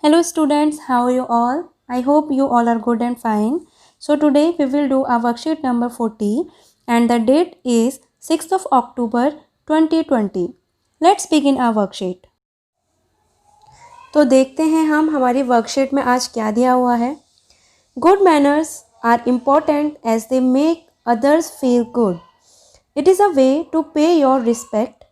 Hello students, how are you all? I hope you all are good and fine. So today we will do our worksheet number 40 and the date is 6th of October 2020. Let's begin our worksheet. तो देखते हैं हम हमारी worksheet में आज क्या दिया हुआ है. Good manners are important as they make others feel good. It is a way to pay your respect.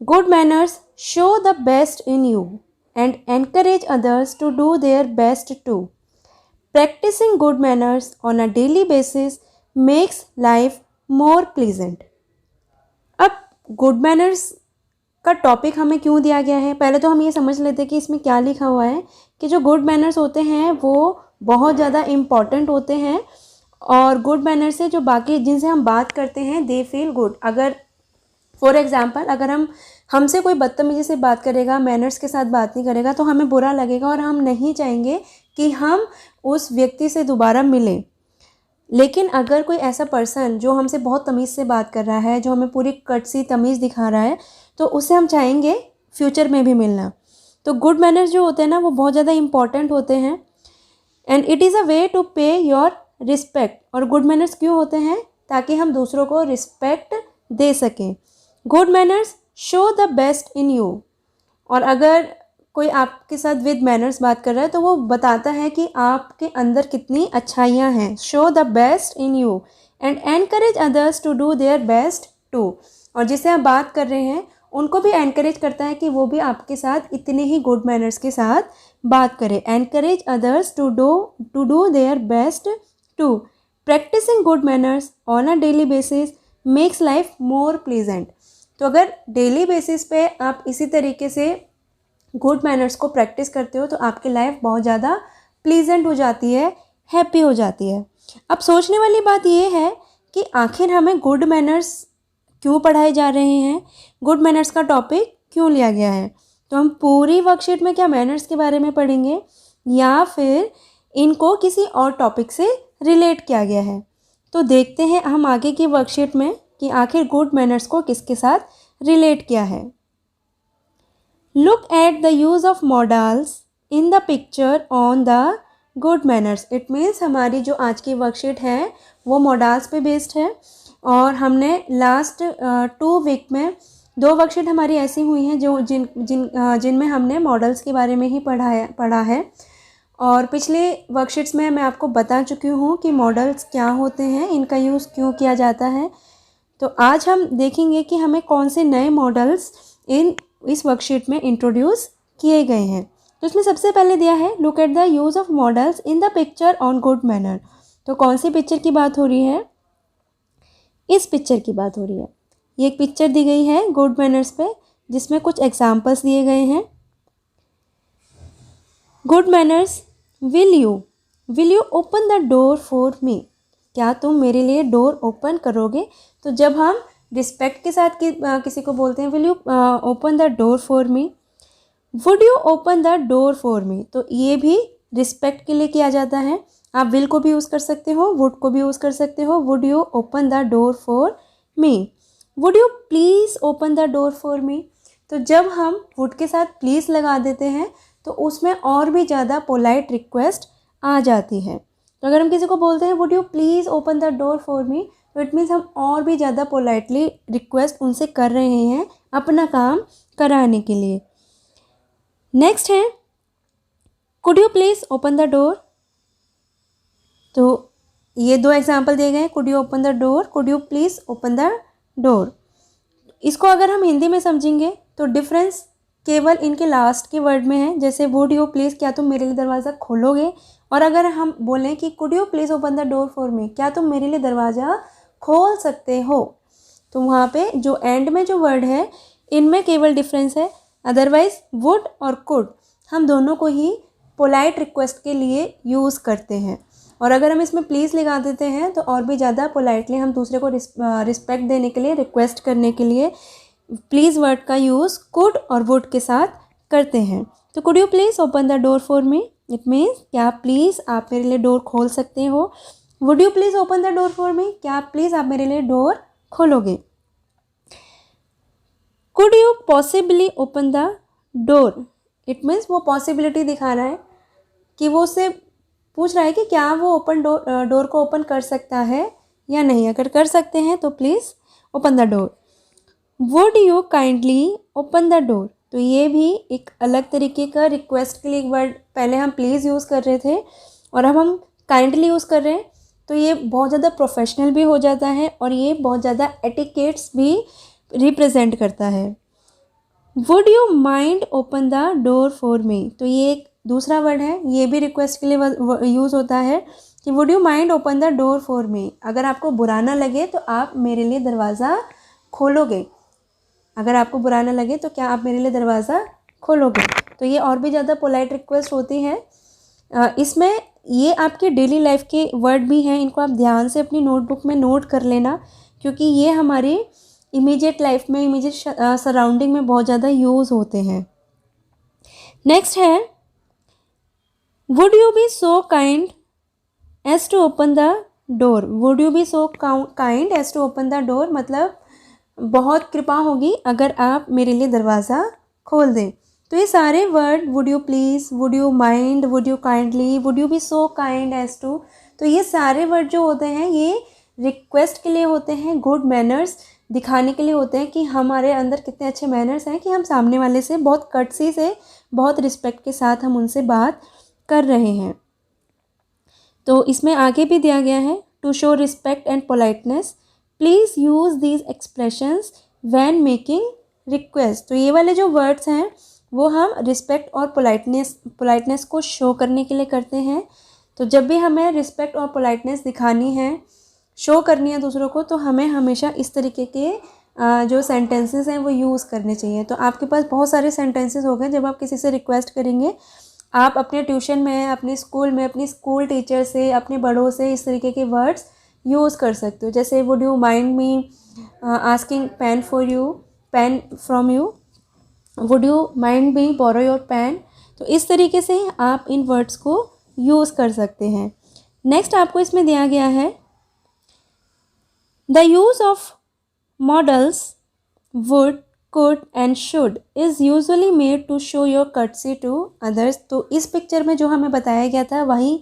Good manners show the best in you and encourage others to do their best too. Practicing good manners on a daily basis makes life more pleasant. अब good manners का topic हमें क्यों दिया गया है, पहले तो हम ये समझ लेते हैं कि इसमें क्या लिखा हुआ है कि जो गुड मैनर्स होते हैं वो बहुत ज़्यादा इम्पॉर्टेंट होते हैं और गुड मैनर से जो बाकी जिनसे हम बात करते हैं दे फील गुड. अगर फॉर एग्जाम्पल अगर हमसे कोई बदतमीजी से बात करेगा, मैनर्स के साथ बात नहीं करेगा तो हमें बुरा लगेगा और हम नहीं चाहेंगे कि हम उस व्यक्ति से दोबारा मिलें. लेकिन अगर कोई ऐसा पर्सन जो हमसे बहुत तमीज़ से बात कर रहा है, जो हमें पूरी कटसी तमीज़ दिखा रहा है, तो उससे हम चाहेंगे फ्यूचर में भी मिलना. तो गुड मैनर्स जो होते हैं ना वो बहुत ज़्यादा इम्पॉर्टेंट होते हैं. And it is a way to pay your respect. और गुड मैनर्स क्यों होते हैं? ताकि हम दूसरों को रिस्पेक्ट दे सकें. Good manners show the best in you. और अगर कोई आपके साथ विद मैनर्स बात कर रहा है तो वो बताता है कि आपके अंदर कितनी अच्छाइयाँ हैं. Show the best in you and encourage others to do their best too. और जिससे आप बात कर रहे हैं उनको भी एनकरेज करता है कि वो भी आपके साथ इतने ही गुड मैनर्स के साथ बात करें. Encourage others to do their best too. Practicing good manners on a daily basis makes life more pleasant. तो अगर डेली बेसिस पे आप इसी तरीके से गुड मैनर्स को प्रैक्टिस करते हो तो आपकी लाइफ बहुत ज़्यादा प्लीजेंट हो जाती है, हैप्पी हो जाती है. अब सोचने वाली बात ये है कि आखिर हमें गुड मैनर्स क्यों पढ़ाए जा रहे हैं, गुड मैनर्स का टॉपिक क्यों लिया गया है. तो हम पूरी वर्कशीट में क्या मैनर्स के बारे में पढ़ेंगे या फिर इनको किसी और टॉपिक से रिलेट किया गया है. तो देखते हैं हम आगे की वर्कशीट में कि आखिर गुड मैनर्स को किसके साथ रिलेट किया है. Look at the use of models in the picture on the good manners. It means हमारी जो आज की वर्कशीट है वो मॉडल्स पे बेस्ड है और हमने लास्ट 2 वीक में 2 वर्कशीट हमारी ऐसी हुई हैं जो जिनमें हमने मॉडल्स के बारे में ही पढ़ा है. और पिछले वर्कशीट्स में मैं आपको बता चुकी हूँ कि मॉडल्स क्या होते हैं, इनका यूज़ क्यों किया जाता है. तो आज हम देखेंगे कि हमें कौन से नए मॉडल्स इस वर्कशीट में इंट्रोड्यूस किए गए हैं. तो इसमें सबसे पहले दिया है look at the use of models in the picture on good manner. तो कौन सी पिक्चर की बात हो रही है? इस पिक्चर की बात हो रही है. ये एक पिक्चर दी गई है गुड मैनर्स पे जिसमें कुछ एग्जाम्पल्स दिए गए हैं. Good manners. Will you open the door for me. क्या तुम मेरे लिए डोर ओपन करोगे? तो जब हम रिस्पेक्ट के साथ किसी को बोलते हैं will you open the door for me, would you open the door for मी, तो ये भी रिस्पेक्ट के लिए किया जाता है. आप विल को भी यूज़ कर सकते हो, वुड को भी यूज़ कर सकते हो. Would you open the door for me, would you please open the door for मी. तो जब हम वुड के साथ प्लीज़ लगा देते हैं तो उसमें और भी ज़्यादा पोलाइट रिक्वेस्ट आ जाती है. तो अगर हम किसी को बोलते हैं would you please open the door for मी, तो इट मीन्स हम और भी ज़्यादा पोलाइटली रिक्वेस्ट उनसे कर रहे हैं अपना काम कराने के लिए. नेक्स्ट है could you please open the door. तो ये 2 एग्जाम्पल दिए गए हैं, could you open the door, could you please open the door. इसको अगर हम हिंदी में समझेंगे तो डिफरेंस केवल इनके लास्ट के वर्ड में है. जैसे वुड यू प्लीज़, क्या तुम मेरे लिए दरवाज़ा खोलोगे. और अगर हम बोलें कि could you please open the door for me, क्या तुम मेरे लिए दरवाज़ा खोल सकते हो, तो वहाँ पे जो एंड में जो वर्ड है इनमें केवल डिफरेंस है. अदरवाइज वुड और कुड हम दोनों को ही पोलाइट रिक्वेस्ट के लिए यूज़ करते हैं. और अगर हम इसमें प्लीज़ लगा देते हैं तो और भी ज़्यादा पोलाइटली हम दूसरे को रिस्पेक्ट देने के लिए, रिक्वेस्ट करने के लिए प्लीज़ वर्ड का यूज़ कुड और वुड के साथ करते हैं. तो could you please open the door for me, it means क्या प्लीज़ आप मेरे लिए डोर खोल सकते हो. Would you please open the door for me, क्या प्लीज़ आप मेरे लिए डोर खोलोगे. Could you possibly open the door, it means वो पॉसिबिलिटी दिखा रहा है कि वो उससे पूछ रहा है कि क्या वो डोर को ओपन कर सकता है या नहीं। अगर कर सकते हैं तो please open the door. Would you kindly open the door, तो ये भी एक अलग तरीके का रिक्वेस्ट के लिए एक वर्ड, पहले हम प्लीज़ यूज़ कर रहे थे और अब हम काइंडली यूज़ कर रहे हैं, तो ये बहुत ज़्यादा प्रोफेशनल भी हो जाता है और ये बहुत ज़्यादा एटिकेट्स भी रिप्रेजेंट करता है। Would you mind open the door for मी, तो ये एक दूसरा वर्ड है, ये भी रिक्वेस्ट के लिए यूज़ होता है कि would you mind open the door for मी, अगर आपको बुरा ना लगे तो आप मेरे लिए दरवाज़ा खोलोगे। अगर आपको बुरा ना लगे तो क्या आप मेरे लिए दरवाज़ा खोलोगे, तो ये और भी ज़्यादा पोलाइट रिक्वेस्ट होती है। इसमें ये आपके डेली लाइफ के वर्ड भी हैं, इनको आप ध्यान से अपनी नोटबुक में नोट कर लेना, क्योंकि ये हमारी इमीडिएट लाइफ में, इमीडिएट सराउंडिंग में बहुत ज़्यादा यूज़ होते हैं। नेक्स्ट है would you be so kind as to open the door. Would you be so kind as to open the door, मतलब बहुत कृपा होगी अगर आप मेरे लिए दरवाज़ा खोल दें। तो ये सारे word would you please, would you mind, would you kindly, would you be so kind as to, तो ये सारे वर्ड जो होते हैं ये रिक्वेस्ट के लिए होते हैं, गुड मैनर्स दिखाने के लिए होते हैं कि हमारे अंदर कितने अच्छे मैनर्स हैं कि हम सामने वाले से बहुत कर्टसी से, बहुत रिस्पेक्ट के साथ हम उनसे बात कर रहे हैं। तो इसमें आगे भी दिया गया है to show respect and politeness please use these expressions when making request. तो ये वाले जो वर्ड्स हैं वो हम रिस्पेक्ट और पोलाइटनेस को शो करने के लिए करते हैं। तो जब भी हमें रिस्पेक्ट और पोलाइटनेस दिखानी है, शो करनी है दूसरों को, तो हमें हमेशा इस तरीके के जो सेंटेंसेस हैं वो यूज़ करने चाहिए। तो आपके पास बहुत सारे सेंटेंसेस हो गए जब आप किसी से रिक्वेस्ट करेंगे। आप अपने ट्यूशन में, अपने स्कूल में, अपनी स्कूल टीचर से, अपने बड़ों से इस तरीके के वर्ड्स यूज़ कर सकते हो। जैसे would you mind me asking pen from you, would you mind me borrow your pen. तो इस तरीके से आप इन वर्ड्स को यूज़ कर सकते हैं। नेक्स्ट आपको इसमें दिया गया है the use of models would, could and should is usually made to show your courtesy to others। तो इस पिक्चर में जो हमें बताया गया था वहीं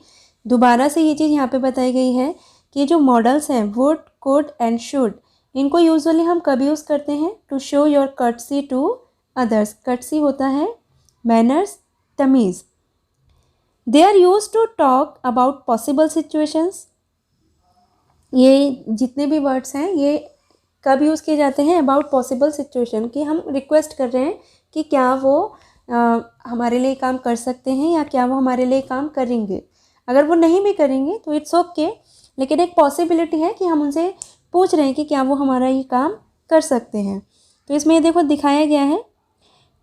दोबारा से ये चीज़ यहाँ पे बताई गई है कि जो मॉडल्स हैं would, could and should, इनको यूजुअली हम कब यूज़ करते हैं, to show your courtesy to others। courtesy होता है मैनर्स, तमीज़। they are used to talk about possible situations। ये जितने भी वर्ड्स हैं ये कब यूज़ किए जाते हैं, अबाउट पॉसिबल सिचुएशन, कि हम रिक्वेस्ट कर रहे हैं कि क्या वो हमारे लिए काम कर सकते हैं या क्या वो हमारे लिए काम करेंगे। अगर वो नहीं भी करेंगे तो इट्स ओके, लेकिन एक पॉसिबिलिटी है कि हम उनसे पूछ रहे हैं कि क्या वो हमारा ये काम कर सकते हैं। तो इसमें ये देखो दिखाया गया है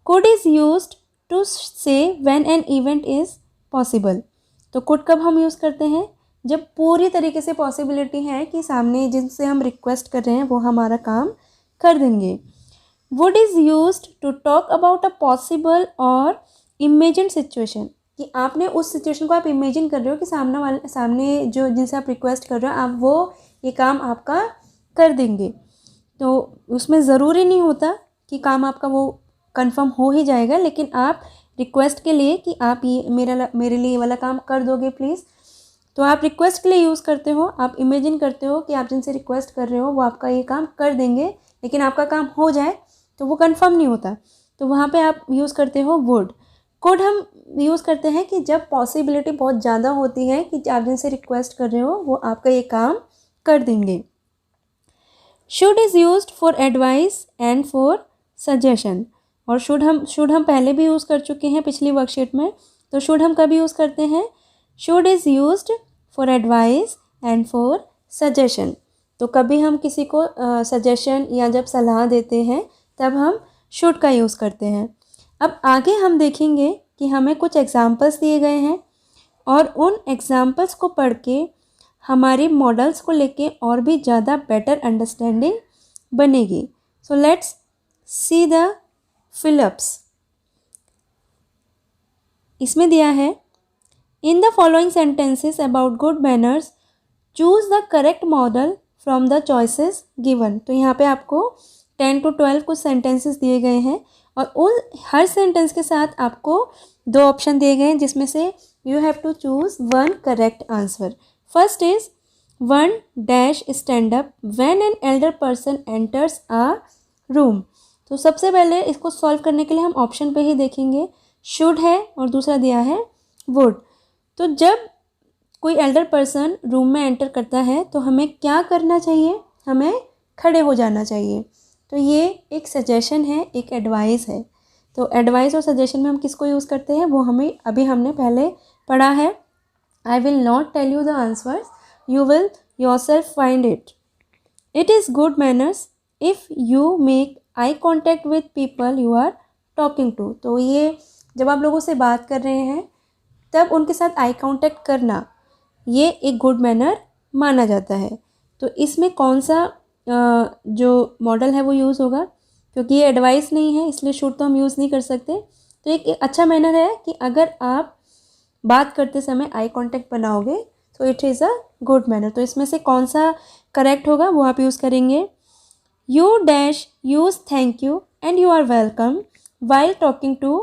कुड इज़ यूज्ड टू से when an event is possible. तो कुड कब हम यूज़ करते हैं, जब पूरी तरीके से पॉसिबिलिटी है कि सामने जिनसे हम रिक्वेस्ट कर रहे हैं वो हमारा काम कर देंगे। Would is used to talk about a possible और इमेजिन सिचुएशन, कि आपने उस सिचुएशन को आप इमेजिन कर रहे हो कि सामने जो जिनसे आप रिक्वेस्ट कर रहे हो आप वो ये काम आपका कर देंगे। तो उसमें ज़रूरी नहीं होता कि काम आपका वो कंफर्म हो ही जाएगा, लेकिन आप रिक्वेस्ट के लिए कि आप ये मेरे लिए ये वाला काम कर दोगे प्लीज़, तो आप रिक्वेस्ट के लिए यूज़ करते हो। आप इमेजिन करते हो कि आप जिनसे रिक्वेस्ट कर रहे हो वो आपका ये काम कर देंगे, लेकिन आपका काम हो जाए तो वो कंफर्म नहीं होता, तो वहाँ पे आप यूज़ करते हो वुड। कुड हम यूज़ करते हैं कि जब पॉसिबिलिटी बहुत ज़्यादा होती है कि आप जिनसे रिक्वेस्ट कर रहे हो वो आपका ये काम कर देंगे। Should is used for advice and for suggestion, और शुड हम पहले भी यूज़ कर चुके हैं पिछली वर्कशीट में। तो शुड हम कभी यूज़ करते हैं, should is used for advice and for suggestion. तो कभी हम किसी को सजेशन या जब सलाह देते हैं तब हम शुड का यूज़ करते हैं। अब आगे हम देखेंगे कि हमें कुछ एग्जाम्पल्स दिए गए हैं और उन एग्जाम्पल्स को पढ़ के हमारे मॉडल्स को लेके और भी ज़्यादा बेटर अंडरस्टैंडिंग बनेगी। So let's see the fill-ups. इसमें दिया है in the following sentences about good manners choose the correct model from the choices given. तो यहाँ पे आपको 10 to 12 कुछ सेंटेंसेस दिए गए हैं और उन हर सेंटेंस के साथ आपको 2 ऑप्शन दिए गए हैं जिसमें से you have to choose 1 correct answer. First is 1 dash stand up when an elder person enters a room. तो सबसे पहले इसको सॉल्व करने के लिए हम ऑप्शन पे ही देखेंगे। शुड है और दूसरा दिया है वुड। तो जब कोई एल्डर पर्सन रूम में एंटर करता है तो हमें क्या करना चाहिए? हमें खड़े हो जाना चाहिए। तो ये एक सजेशन है, एक एडवाइस है। तो एडवाइस और सजेशन में हम किसको यूज़ करते हैं वो हमने पहले पढ़ा है। I will not tell you the answers, you will yourself find it. It is good manners if you make eye contact with people you are talking to. तो ये जब आप लोगों से बात कर रहे हैं तब उनके साथ आई कॉन्टैक्ट करना, ये एक गुड मैनर माना जाता है। तो इसमें कौन सा जो मॉडल है वो यूज़ होगा? क्योंकि ये एडवाइस नहीं है इसलिए शुड तो हम यूज़ नहीं कर सकते। तो एक अच्छा मैनर है कि अगर आप बात करते समय आई कॉन्टैक्ट बनाओगे तो it is a good manner. तो इसमें से कौन सा करेक्ट होगा वो आप यूज़ करेंगे। You dash use thank you and you are welcome while talking to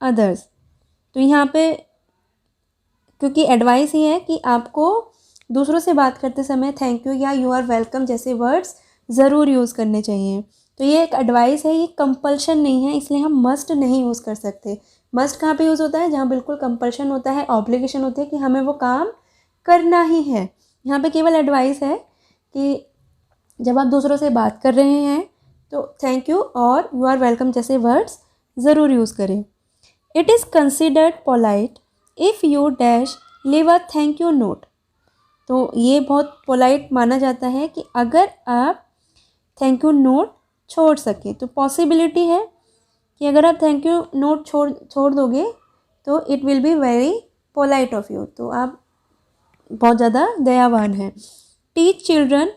others. तो यहाँ पे क्योंकि एडवाइस ही है कि आपको दूसरों से बात करते समय थैंक यू या यू आर वेलकम जैसे वर्ड्स ज़रूर यूज़ करने चाहिए। तो ये एक एडवाइस है, ये कंपल्शन नहीं है, इसलिए हम मस्ट नहीं यूज़ कर सकते। मस्ट कहाँ पे यूज़ होता है? जहाँ बिल्कुल कंपल्शन होता है, ऑब्लिगेशन होती है कि हमें वो काम करना ही है। यहाँ पे केवल एडवाइस है कि जब आप दूसरों से बात कर रहे हैं तो थैंक यू और यू आर वेलकम जैसे वर्ड्स ज़रूर यूज़ करें। It is considered polite if you dash leave a thank you note. तो ये बहुत पोलाइट माना जाता है कि अगर आप थैंक यू नोट छोड़ सके। तो पॉसिबिलिटी है कि अगर आप थैंक यू नोट छोड़ दोगे तो it will be very polite of you. तो आप बहुत ज़्यादा दयावान हैं। Teach children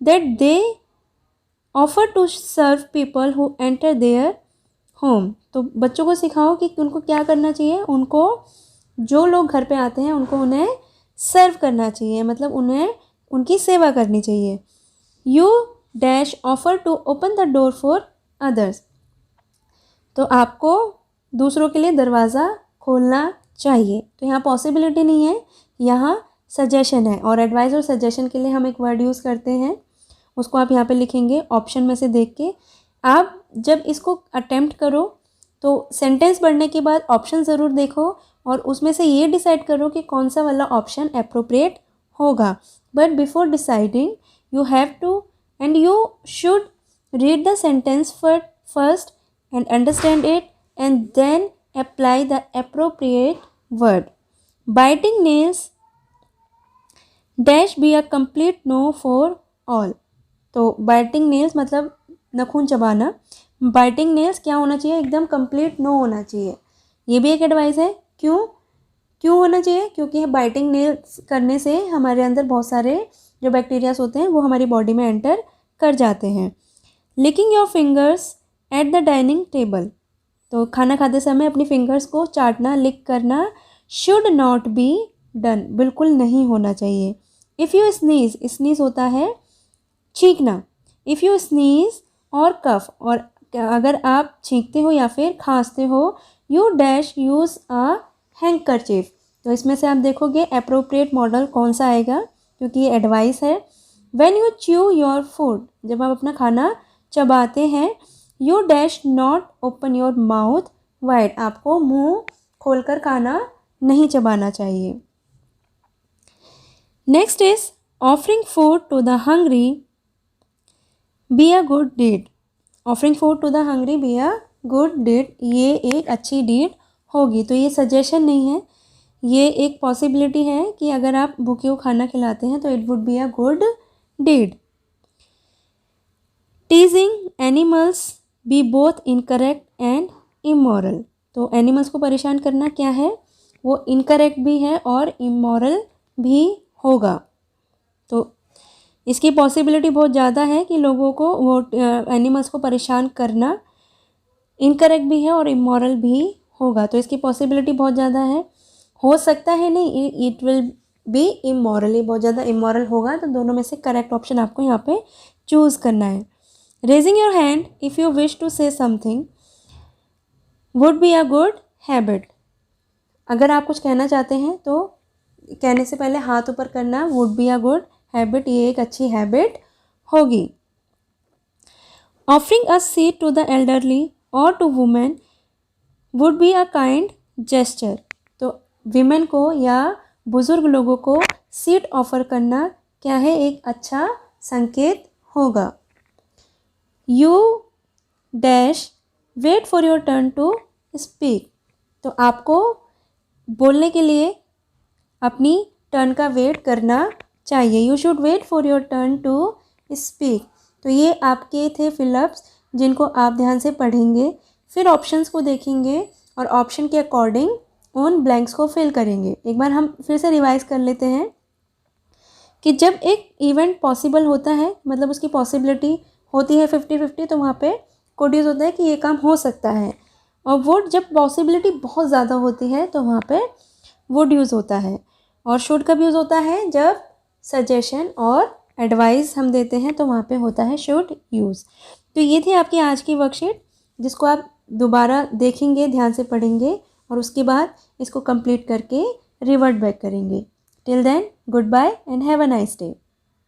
that they offer to serve people who enter their home. तो बच्चों को सिखाओ कि उनको क्या करना चाहिए, उनको जो लोग घर पे आते हैं उनको उन्हें सर्व करना चाहिए, मतलब उन्हें उनकी सेवा करनी चाहिए। You dash offer to open the door for others. तो आपको दूसरों के लिए दरवाज़ा खोलना चाहिए। तो यहाँ पॉसिबिलिटी नहीं है, यहाँ सजेशन है। और एडवाइस और सजेशन के लिए हम एक वर्ड यूज़ करते हैं, उसको आप यहाँ पे लिखेंगे ऑप्शन में से देख के। आप जब इसको अटेम्प्ट करो तो सेंटेंस पढ़ने के बाद ऑप्शन ज़रूर देखो और उसमें से ये डिसाइड करो कि कौन सा वाला ऑप्शन अप्रोप्रिएट होगा। But before deciding you have to and you should read the sentence first and understand it and then apply the appropriate word. Biting nails dash be a complete no for all. तो biting nails मतलब नाखून चबाना। biting nails क्या होना चाहिए? एकदम complete no होना चाहिए। ये भी एक एडवाइस है। क्यों होना चाहिए? क्योंकि बाइटिंग नेल्स करने से हमारे अंदर बहुत सारे जो बैक्टीरियाज होते हैं वो हमारी बॉडी में एंटर कर जाते हैं। Licking your fingers at the dining table. तो खाना खाते समय अपनी फिंगर्स को चाटना, लिक करना शुड नॉट बी डन, बिल्कुल नहीं होना चाहिए। इफ़ यू स्नीज, स्नीज होता है छींकना। इफ़ यू स्नीज और कफ, और अगर आप छींकते हो या फिर खांसते हो, you dash use a handkerchief. तो इसमें से आप देखोगे अप्रोप्रिएट मॉडल कौन सा आएगा, क्योंकि ये एडवाइस है। When you chew your food, जब आप अपना खाना चबाते हैं, you dash not open your mouth wide, आपको मुंह खोलकर खाना नहीं चबाना चाहिए। Next is offering food to the hungry be a good deed. Offering food to the hungry be a good deed, ये एक अच्छी डीड होगी। तो ये सजेशन नहीं है, ये एक पॉसिबिलिटी है कि अगर आप भूखे को खाना खिलाते हैं तो it would be a good deed. Teasing animals be both incorrect and immoral. तो एनिमल्स को परेशान करना क्या है, वो इनकरेक्ट भी है और इमोरल भी होगा। तो इसकी पॉसिबिलिटी बहुत ज़्यादा है कि लोगों को वो एनिमल्स को परेशान करना इनकरेक्ट भी है और इमोरल भी होगा। तो इसकी पॉसिबिलिटी बहुत ज़्यादा है, हो सकता है नहीं, इट विल बी इमोरल, ये बहुत ज़्यादा इमोरल होगा। तो दोनों में से करेक्ट ऑप्शन आपको यहाँ पे चूज़ करना है। Raising your hand if you wish to say something. Would be a good habit. अगर आप कुछ कहना चाहते हैं तो कहने से पहले हाथ ऊपर करना, would be a good habit, ये एक अच्छी हैबिट होगी। Offering a seat to the elderly और to women would be a kind gesture. तो विमेन को या बुज़ुर्ग लोगों को सीट ऑफ़र करना क्या है, एक अच्छा संकेत होगा। You dash wait for your turn to speak. तो आपको बोलने के लिए अपनी टर्न का वेट करना चाहिए। You should wait for your turn to speak. तो ये आपके थे फिलअप्स जिनको आप ध्यान से पढ़ेंगे, फिर ऑप्शंस को देखेंगे और ऑप्शन के अकॉर्डिंग उन ब्लैंक्स को फिल करेंगे। एक बार हम फिर से रिवाइज कर लेते हैं कि जब एक इवेंट पॉसिबल होता है, मतलब उसकी पॉसिबिलिटी होती है 50-50, तो वहाँ पे कोड यूज़ होता है कि ये काम हो सकता है। और वुड जब पॉसिबिलिटी बहुत ज़्यादा होती है तो वहाँ पे वुड यूज़ होता है। और शुड कब यूज़ होता है, जब सजेशन और एडवाइस हम देते हैं तो वहाँ पे होता है शुड यूज़। तो ये थी आपकी आज की वर्कशीट, जिसको आप दोबारा देखेंगे, ध्यान से पढ़ेंगे और उसके बाद इसको कंप्लीट करके रिवर्ट बैक करेंगे। Till then, goodbye and have a nice day.